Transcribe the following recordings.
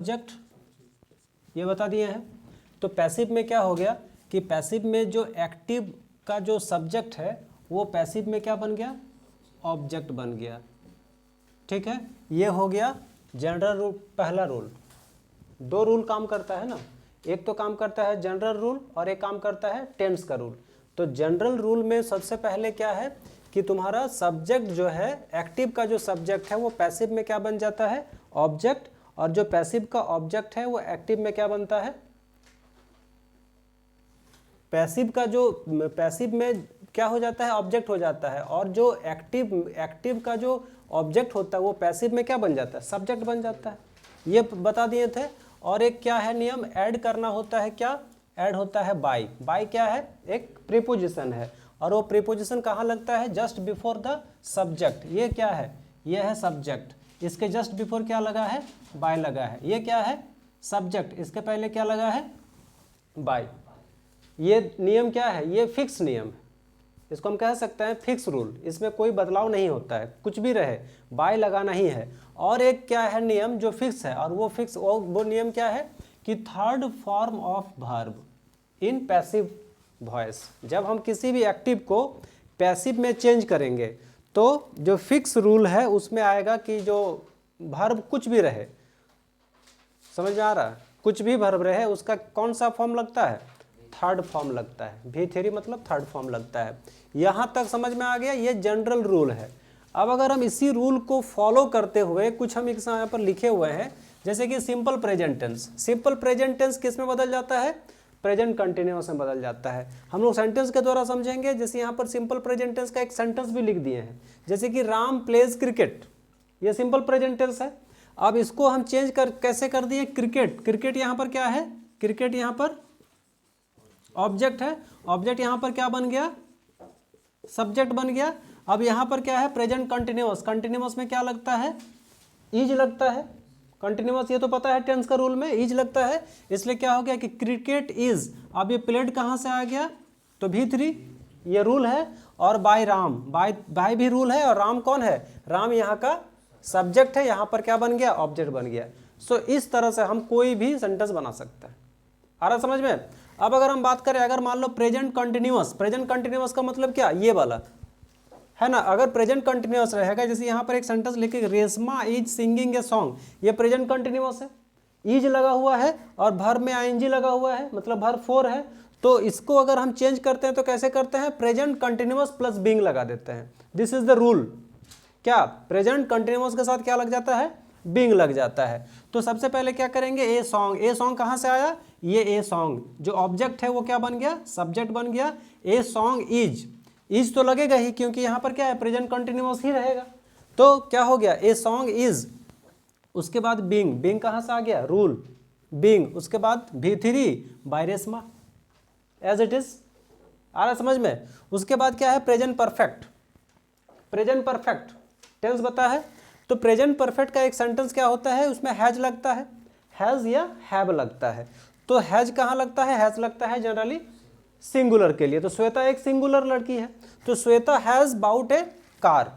Subject ये बता दिए हैं। तो पैसिव में क्या हो गया कि पैसिव में जो एक्टिव का जो सब्जेक्ट है वो पैसिव में क्या बन गया, ऑब्जेक्ट बन गया। ठीक है, ये हो गया जनरल रूल। पहला रूल, दो रूल काम करता है ना, एक तो काम करता है जनरल रूल और एक काम करता है टेंस का रूल। तो जनरल रूल में सबसे पहले क्या है कि तुम्हारा सब्जेक्ट जो है, एक्टिव का जो सब्जेक्ट है वो पैसिव में क्या बन जाता है, ऑब्जेक्ट, और जो पैसिव का ऑब्जेक्ट है वो एक्टिव में क्या बनता है, पैसिव का जो पैसिव में क्या हो जाता है, ऑब्जेक्ट हो जाता है, और जो एक्टिव का जो ऑब्जेक्ट होता है वो पैसिव में क्या बन जाता है, सब्जेक्ट बन जाता है। ये बता दिए थे। और एक क्या है नियम, ऐड करना होता है, क्या ऐड होता है, बाय। बाय क्या है, एक प्रीपोजिशन है, और वो प्रीपोजिशन कहाँ लगता है, जस्ट बिफोर द सब्जेक्ट। ये क्या है, ये है सब्जेक्ट, इसके जस्ट बिफोर क्या लगा है, बाय लगा है। ये क्या है, सब्जेक्ट, इसके पहले क्या लगा है, बाय। ये नियम क्या है, ये फिक्स नियम है, इसको हम कह सकते हैं फिक्स रूल। इसमें कोई बदलाव नहीं होता है, कुछ भी रहे बाय लगाना ही है। और एक क्या है नियम जो फिक्स है, और वो नियम क्या है कि third form of verb in passive voice. जब हम किसी भी एक्टिव को पैसिव में चेंज करेंगे तो जो फिक्स रूल है उसमें आएगा कि जो वर्ब कुछ भी रहे, समझ में आ रहा है, कुछ भी वर्ब रहे उसका कौन सा फॉर्म लगता है, थर्ड फॉर्म लगता है। V3 मतलब थर्ड फॉर्म लगता है। यहाँ तक समझ में आ गया, ये जनरल रूल है। अब अगर हम इसी रूल को फॉलो करते हुए कुछ हम यहाँ पर लिखे हुए हैं, जैसे कि simple present tense. Simple present tense किस में बदल जाता है, प्रेजेंट कंटिन्यूअस में बदल जाता है। हम लोग सेंटेंस के द्वारा समझेंगे। जैसे यहाँ पर सिंपल प्रेजेंट टेंस का एक सेंटेंस भी लिख दिए हैं, जैसे कि राम प्लेज क्रिकेट, ये सिंपल प्रेजेंट टेंस है। अब इसको हम चेंज कैसे कर दिए, क्रिकेट। क्रिकेट यहाँ पर क्या है, क्रिकेट यहाँ पर ऑब्जेक्ट है, ऑब्जेक्ट यहाँ पर क्या बन गया, सब्जेक्ट बन गया। अब यहाँ पर क्या है, प्रेजेंट कंटिन्यूअस। कंटिन्यूअस में क्या लगता है, इज लगता है। कंटिन्यूअस ये तो पता है टेंस का रूल में इज लगता है, इसलिए क्या हो गया कि क्रिकेट इज। अब ये प्लेड कहाँ से आ गया, तो V3 ये रूल है। और बाय राम, बाय भी रूल है, और राम कौन है, राम यहाँ का सब्जेक्ट है, यहाँ पर क्या बन गया, ऑब्जेक्ट बन गया। सो इस तरह से हम कोई भी सेंटेंस बना सकते हैं। आ रहा समझ में। अब अगर हम बात करें, अगर मान लो प्रेजेंट कंटिन्यूअस, प्रेजेंट कंटिन्यूअस का मतलब क्या, ये वाला है ना। अगर प्रेजेंट कंटिन्यूअस रहेगा, जैसे यहाँ पर एक सेंटेंस लिखे, Reshma is singing a song, ये प्रेजेंट कंटिन्यूअस है, इज लगा हुआ है और वर्ब में ing लगा हुआ है, मतलब वर्ब 4 है। तो इसको अगर हम चेंज करते हैं तो कैसे करते हैं, प्रेजेंट कंटिन्यूअस प्लस बीइंग लगा देते हैं। This is the rule. क्या प्रेजेंट कंटिन्यूअस के साथ क्या लग जाता है, बीइंग लग जाता है। तो सबसे पहले क्या करेंगे, ए सॉन्ग। ए सॉन्ग कहाँ से आया, ये ए सॉन्ग जो ऑब्जेक्ट है वो क्या बन गया, सब्जेक्ट बन गया। ए सॉन्ग इज तो लगेगा ही, क्योंकि यहाँ पर क्या है, प्रेजेंट कंटिन्यूअस ही रहेगा। तो क्या हो गया, ए सॉन्ग इज, उसके बाद बीइंग कहाँ से आ गया, रूल बीइंग, उसके बाद V3 by Reshma, as it is. आ रहा समझ में। उसके बाद क्या है, present perfect. Present perfect tense बता है, तो प्रेजेंट परफेक्ट का एक सेंटेंस क्या होता है, उसमें हैज लगता है, हैज या हैव लगता है। तो हैज कहाँ लगता है, हैज लगता है जनरली सिंगुलर के लिए। तो श्वेता एक सिंगुलर लड़की है, तो Shweta has bought a car.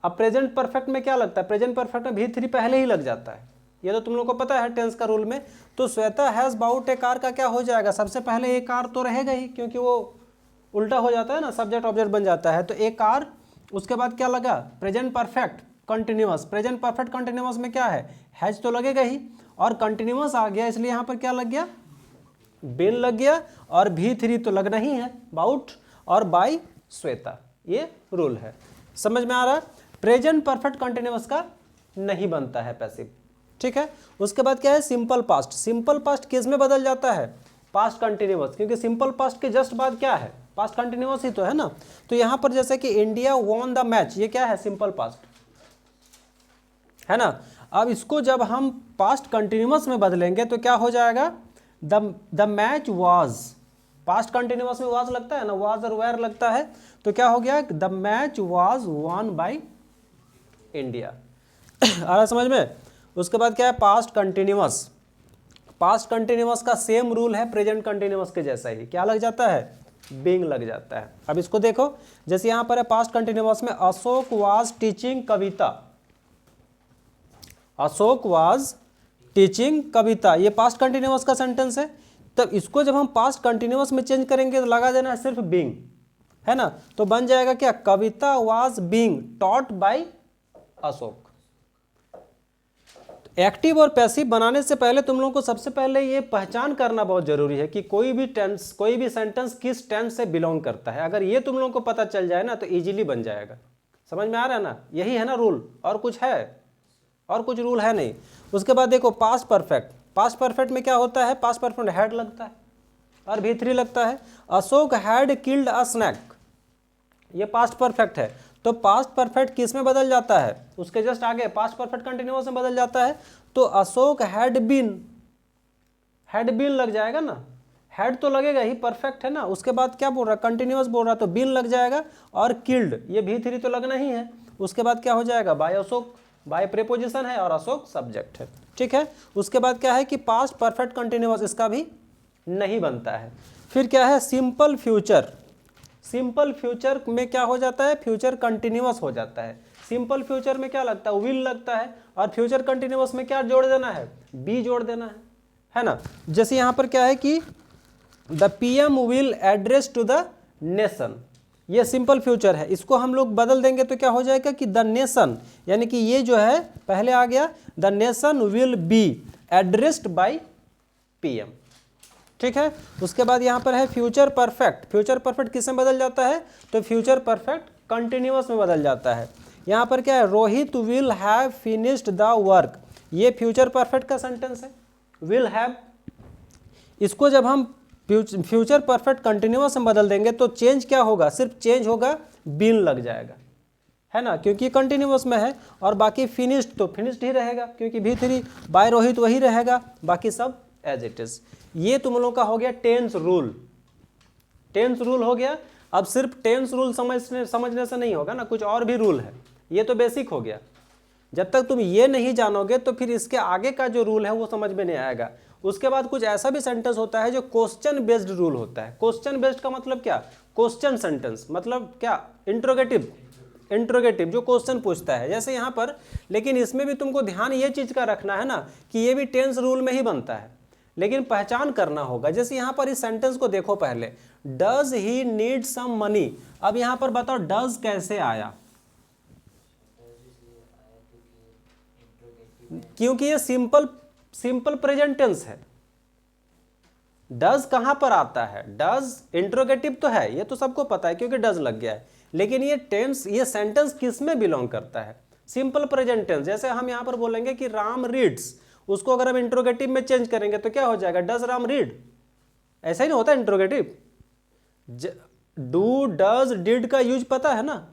अब प्रेजेंट परफेक्ट में क्या लगता है, प्रेजेंट परफेक्ट में V3 पहले ही लग जाता है, ये तो तुम लोग को पता है टेंस का रूल में। तो Shweta has bought a car का क्या हो जाएगा, सबसे पहले ए कार तो रहेगा ही, क्योंकि वो उल्टा हो जाता है ना, सब्जेक्ट ऑब्जेक्ट बन जाता है। तो ए कार, उसके बाद क्या लगा, present perfect continuous. Present perfect continuous में क्या है, हैज तो लगेगा ही, और कंटिन्यूअस आ गया, इसलिए यहाँ पर क्या लग गया, बिन लग गया। और V3 तो लगना ही है, बाउट और बाय श्वेता, ये रूल है। समझ में आ रहा है। प्रेजेंट परफेक्ट कंटिन्यूअस का नहीं बनता है पैसिव, ठीक है। उसके बाद क्या है, सिंपल पास्ट। सिंपल पास्ट किस में बदल जाता है, पास्ट कंटिन्यूअस, क्योंकि सिंपल पास्ट के जस्ट बाद क्या है, पास्ट कंटिन्यूअस ही तो है ना। तो यहाँ पर जैसे कि इंडिया वॉन द मैच, ये क्या है, सिंपल पास्ट है ना। अब इसको जब हम पास्ट कंटिन्यूअस में बदलेंगे तो क्या हो जाएगा, the match was. Past continuous में वाज लगता है ना, वाज और वेयर लगता है, तो क्या हो गया, the match was won by India. आ रहा समझ में। उसके बाद क्या है, पास्ट कंटिन्यूअस। पास्ट कंटिन्यूअस का सेम रूल है प्रेजेंट कंटिन्यूअस के जैसा ही, क्या लग जाता है, बीइंग लग जाता है। अब इसको देखो, जैसे यहाँ पर है पास्ट कंटिन्यूअस में, Ashok was teaching Kavita, Ashok was teaching Kavita, ये पास्ट कंटिन्यूअस का सेंटेंस है। तब इसको जब हम पास्ट कंटिन्यूअस में चेंज करेंगे तो लगा देना है सिर्फ बीइंग, है ना, तो बन जाएगा क्या, Kavita was being taught by Ashok. Active और पैसिव बनाने से पहले तुम लोगों को सबसे पहले ये पहचान करना बहुत जरूरी है कि कोई भी टेंस, कोई भी सेंटेंस किस टेंस से बिलोंग करता है। अगर ये तुम लोगों को पता चल जाए ना तो इजीली बन जाएगा। समझ में आ रहा है ना, यही है ना रूल, और कुछ है, और कुछ रूल है नहीं। उसके बाद देखो पास्ट परफेक्ट, पास्ट परफेक्ट में क्या होता है, पास्ट परफेक्ट हैड लगता है और V3 लगता है। Ashok had killed a snake, ये पास्ट परफेक्ट है, तो पास्ट परफेक्ट किस में बदल जाता है, उसके जस्ट आगे पास्ट परफेक्ट कंटिन्यूअस में बदल जाता है। तो अशोक हैड बीन लग जाएगा ना, हैड तो लगेगा ही, परफेक्ट है ना। उसके बाद क्या बोल रहा है, कंटिन्यूअस बोल रहा है, तो बीन लग जाएगा, और किल्ड ये V3 तो लगना ही है। उसके बाद क्या हो जाएगा, बाय अशोक, बाय प्रीपोजिशन है और अशोक सब्जेक्ट है, ठीक है। उसके बाद क्या है कि पास्ट परफेक्ट कंटिन्यूअस, इसका भी नहीं बनता है। फिर क्या है, सिंपल फ्यूचर, सिंपल फ्यूचर में क्या हो जाता है, फ्यूचर कंटिन्यूअस हो जाता है। सिंपल फ्यूचर में क्या लगता है, विल लगता है, और फ्यूचर कंटिन्यूअस में क्या जोड़ देना है, बी जोड़ देना है ना। जैसे यहाँ पर क्या है कि the PM will address to the nation, ये सिंपल फ्यूचर है, इसको हम लोग बदल देंगे तो क्या हो जाएगा कि द नेशन, यानी कि ये जो है पहले आ गया, the nation will be addressed by PM, ठीक है। उसके बाद यहाँ पर है फ्यूचर परफेक्ट, फ्यूचर परफेक्ट किस में बदल जाता है, तो फ्यूचर परफेक्ट कंटिन्यूअस में बदल जाता है। यहाँ पर क्या है, Rohit will have finished the work, ये फ्यूचर परफेक्ट का सेंटेंस है, विल हैव। इसको जब हम फ्यूचर परफेक्ट कंटिन्यूअस में बदल देंगे तो चेंज क्या होगा, सिर्फ चेंज होगा, बीन लग जाएगा, है ना, क्योंकि कंटिन्यूअस में है। और बाकी फिनिश्ड तो फिनिश्ड ही रहेगा, क्योंकि V3 बाय रोहित वही रहेगा, बाकी सब एज इट इज। ये तुम लोगों का हो गया टेंस रूल, टेंस रूल हो गया। अब सिर्फ टेंस रूल समझने से नहीं होगा ना, कुछ और भी रूल है, ये तो बेसिक हो गया। जब तक तुम ये नहीं जानोगे तो फिर इसके आगे का जो रूल है वो समझ में नहीं आएगा। उसके बाद कुछ ऐसा भी सेंटेंस होता है जो क्वेश्चन बेस्ड रूल होता है। क्वेश्चन बेस्ड का मतलब क्या, क्वेश्चन सेंटेंस मतलब क्या, इंट्रोगेटिव, इंट्रोगेटिव जो क्वेश्चन पूछता है, जैसे यहाँ पर। लेकिन इसमें भी तुमको ध्यान ये चीज का रखना है ना कि ये भी टेंस रूल में ही बनता है, लेकिन पहचान करना होगा। जैसे यहाँ पर इस सेंटेंस को देखो पहले, does he need some money. अब यहाँ पर बताओ डज कैसे आया, क्योंकि ये सिंपल प्रेजेंट टेंस है। डज कहां पर आता है, डज इंट्रोगेटिव तो है, ये तो सबको पता है क्योंकि डज लग गया है। लेकिन ये टेंस, ये सेंटेंस किस में बिलोंग करता है, सिंपल प्रेजेंट टेंस। जैसे हम यहां पर बोलेंगे कि राम रीड्स, उसको अगर हम इंट्रोगेटिव में चेंज करेंगे तो क्या हो जाएगा, डज राम रीड। ऐसा ही नहीं होता इंट्रोगेटिव। डू डज डिड का यूज पता है ना,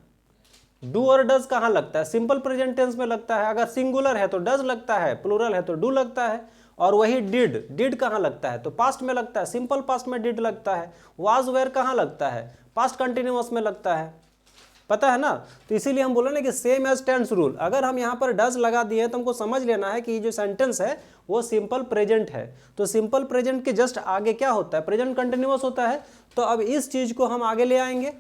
डू और डज कहाँ लगता है, सिंपल प्रेजेंट टेंस में लगता है। अगर सिंगुलर है तो डज लगता है, प्लूरल है तो डू लगता है। और वही डिड कहाँ लगता है, तो पास्ट में लगता है, सिंपल पास्ट में डिड लगता है। वाज वेयर कहाँ लगता है, पास्ट कंटिन्यूअस में लगता है, पता है ना। तो इसीलिए हम बोले ना कि सेम एज टेंस रूल। अगर हम यहाँ पर डज लगा दिए तो हमको समझ लेना है कि ये जो सेंटेंस है वो सिंपल प्रेजेंट है। तो सिंपल प्रेजेंट के जस्ट आगे क्या होता है, प्रेजेंट कंटिन्यूअस होता है। तो अब इस चीज को हम आगे ले आएंगे,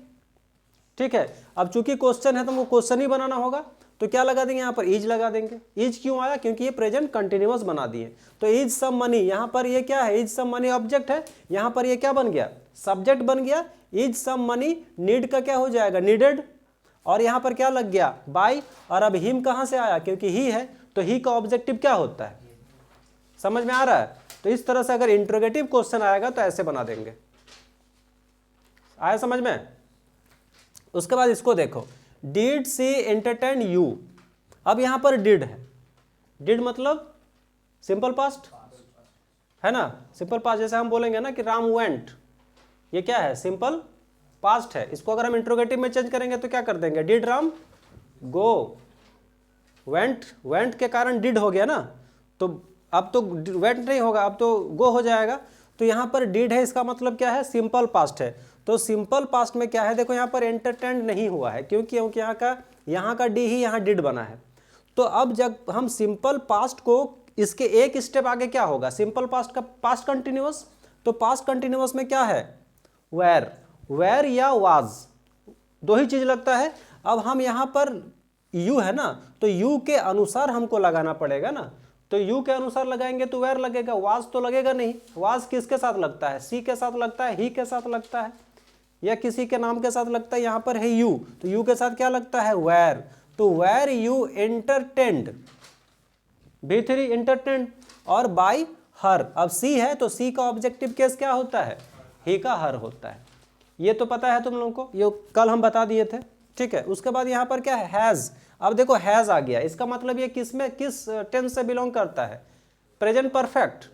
ठीक है। अब चूंकि क्वेश्चन है तो हमको क्वेश्चन ही बनाना होगा, तो क्या लगा देंगे, यहाँ पर इज लगा देंगे। इज क्यों आया, क्योंकि ये प्रेजेंट कंटिन्यूअस बना दिए। तो इज सम मनी, यहाँ पर ये क्या है, इज सम मनी ऑब्जेक्ट है, यहाँ पर ये क्या बन गया, सब्जेक्ट बन गया। इज सम मनी, नीड का क्या हो जाएगा, नीडेड। और यहाँ पर क्या लग गया, बाय। और अब हिम कहाँ से आया, क्योंकि ही है, तो ही का ऑब्जेक्टिव क्या होता है, समझ में आ रहा है। तो इस तरह से अगर इंट्रोगेटिव क्वेश्चन आएगा तो ऐसे बना देंगे, आया समझ में। उसके बाद इसको देखो, डिड सी एंटरटेन यू। अब यहां पर डिड है, डिड मतलब सिंपल पास्ट है ना, सिंपल पास्ट। जैसे हम बोलेंगे ना कि राम वेंट, ये क्या है, सिंपल पास्ट है। इसको अगर हम इंट्रोगेटिव में चेंज करेंगे तो क्या कर देंगे, डिड राम गो। वेंट के कारण डिड हो गया ना, तो अब तो वेंट नहीं होगा, अब तो गो हो जाएगा। तो यहाँ पर डिड है, इसका मतलब क्या है, सिंपल पास्ट है। तो सिंपल पास्ट में क्या है, देखो यहाँ पर एंटरटेन नहीं हुआ है, क्योंकि यहाँ का डी ही यहाँ डिड बना है। तो अब जब हम सिंपल पास्ट को, इसके एक स्टेप आगे क्या होगा, सिंपल पास्ट का पास्ट कंटिन्यूअस। तो पास्ट कंटिन्यूअस में क्या है, वेर या वाज, दो ही चीज लगता है। अब हम यहाँ पर यू है ना, तो यू के अनुसार हमको लगाना पड़ेगा ना। तो यू के अनुसार लगाएंगे तो वेयर लगेगा, वाज तो लगेगा नहीं। वाज किसके साथ लगता है, सी के साथ लगता है, ही के साथ लगता है, या किसी के नाम के साथ लगता है। यहाँ पर है यू, तो यू के साथ क्या लगता है, वेयर। तो were you entertained, B3 entertained, और बाय हर। अब सी है तो सी का ऑब्जेक्टिव केस क्या होता है, ही का हर होता है। ये तो पता है तुम लोगों को, ये कल हम बता दिए थे, ठीक है। उसके बाद यहाँ पर क्या है, हैज़। अब देखो हैज़ आ गया, इसका मतलब ये किस में, किस टेंस से बिलोंग करता है, प्रेजेंट परफेक्ट,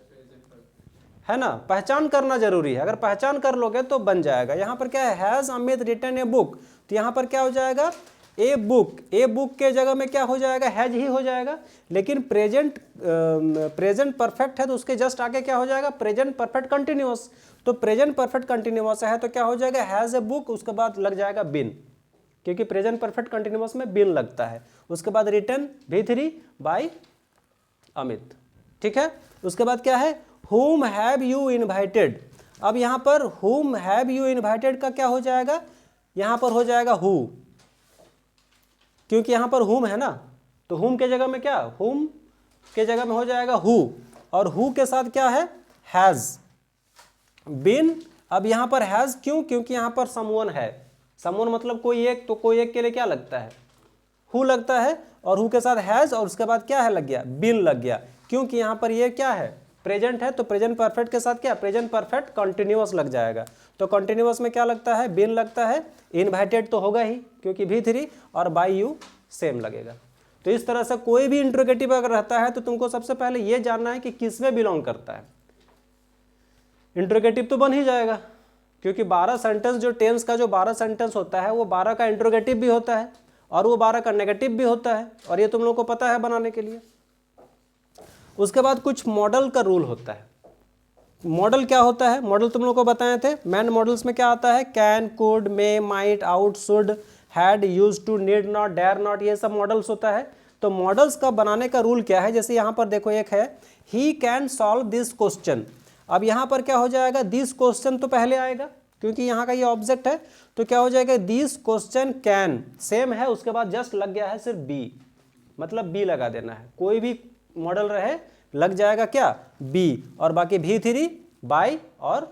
है ना। पहचान करना जरूरी है, अगर पहचान कर लोगे तो बन जाएगा। यहाँ पर क्या है, has Amit written a book, तो यहाँ पर क्या हो जाएगा, ए बुक। ए बुक के जगह में क्या हो जाएगा, हैज ही हो जाएगा। लेकिन प्रेजेंट परफेक्ट है तो उसके जस्ट आगे क्या हो जाएगा, प्रेजेंट परफेक्ट कंटिन्यूअस। तो प्रेजेंट परफेक्ट कंटिन्यूअस है तो क्या हो जाएगा, हैज ए बुक, उसके बाद लग जाएगा बिन, क्योंकि प्रेजेंट परफेक्ट कंटिन्यूअस में बिन लगता है। उसके बाद रिटन B3 बाय अमित, ठीक है। उसके बाद क्या है, whom have you invited। अब यहाँ पर whom have you invited का क्या हो जाएगा, यहाँ पर हो जाएगा who, क्योंकि यहाँ पर whom है ना, तो whom के जगह में क्या, whom के जगह में हो जाएगा who, और who के साथ क्या है, has been। अब यहाँ पर has क्यों, क्योंकि यहाँ पर someone है, someone मतलब कोई एक, तो कोई एक के लिए क्या लगता है, who लगता है, और who के साथ has, और उसके बाद क्या है लग गया, been लग गया, क्योंकि यहाँ पर ये क्या है, प्रेजेंट है, तो प्रेजेंट परफेक्ट के साथ क्या, प्रेजेंट परफेक्ट कंटिन्यूअस लग जाएगा। तो कंटिन्यूअस में क्या लगता है, बिन लगता है, इनवाइटेड तो होगा ही क्योंकि B3, और बाय यू सेम लगेगा। तो इस तरह से कोई भी इंट्रोगेटिव अगर रहता है तो तुमको सबसे पहले ये जानना है कि किस में बिलोंग करता है। इंट्रोगेटिव तो बन ही जाएगा, क्योंकि 12 सेंटेंस, जो टेंस का जो 12 सेंटेंस होता है वो 12 का इंट्रोगेटिव भी होता है और वो 12 का नेगेटिव भी होता है, और ये तुम लोग को पता है बनाने के लिए। उसके बाद कुछ मॉडल का रूल होता है। मॉडल क्या होता है, मॉडल तुम लोग को बताए थे, मैन मॉडल्स में क्या आता है, can, could, may, might, ought, should, had, used to, need not, dare not, ये सब मॉडल्स होता है। तो मॉडल्स का बनाने का रूल क्या है, जैसे यहाँ पर देखो एक है, he can solve this question. अब यहाँ पर क्या हो जाएगा, दिस क्वेश्चन तो पहले आएगा क्योंकि यहाँ का ये ऑब्जेक्ट है, तो क्या हो जाएगा, दिस क्वेश्चन कैन, सेम है, उसके बाद जस्ट लग गया है सिर्फ बी, मतलब बी लगा देना है, कोई भी मॉडल रहे लग जाएगा क्या, बी, और बाकी B3 बाय और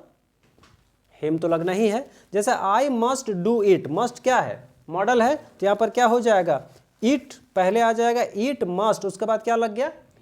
हिम तो लगना ही है। जैसे I must do it, must क्या है, मॉडल है, तो यहाँ पर क्या हो जाएगा, इट पहले आ जाएगा, इट मस्ट, उसके बाद क्या लग गया,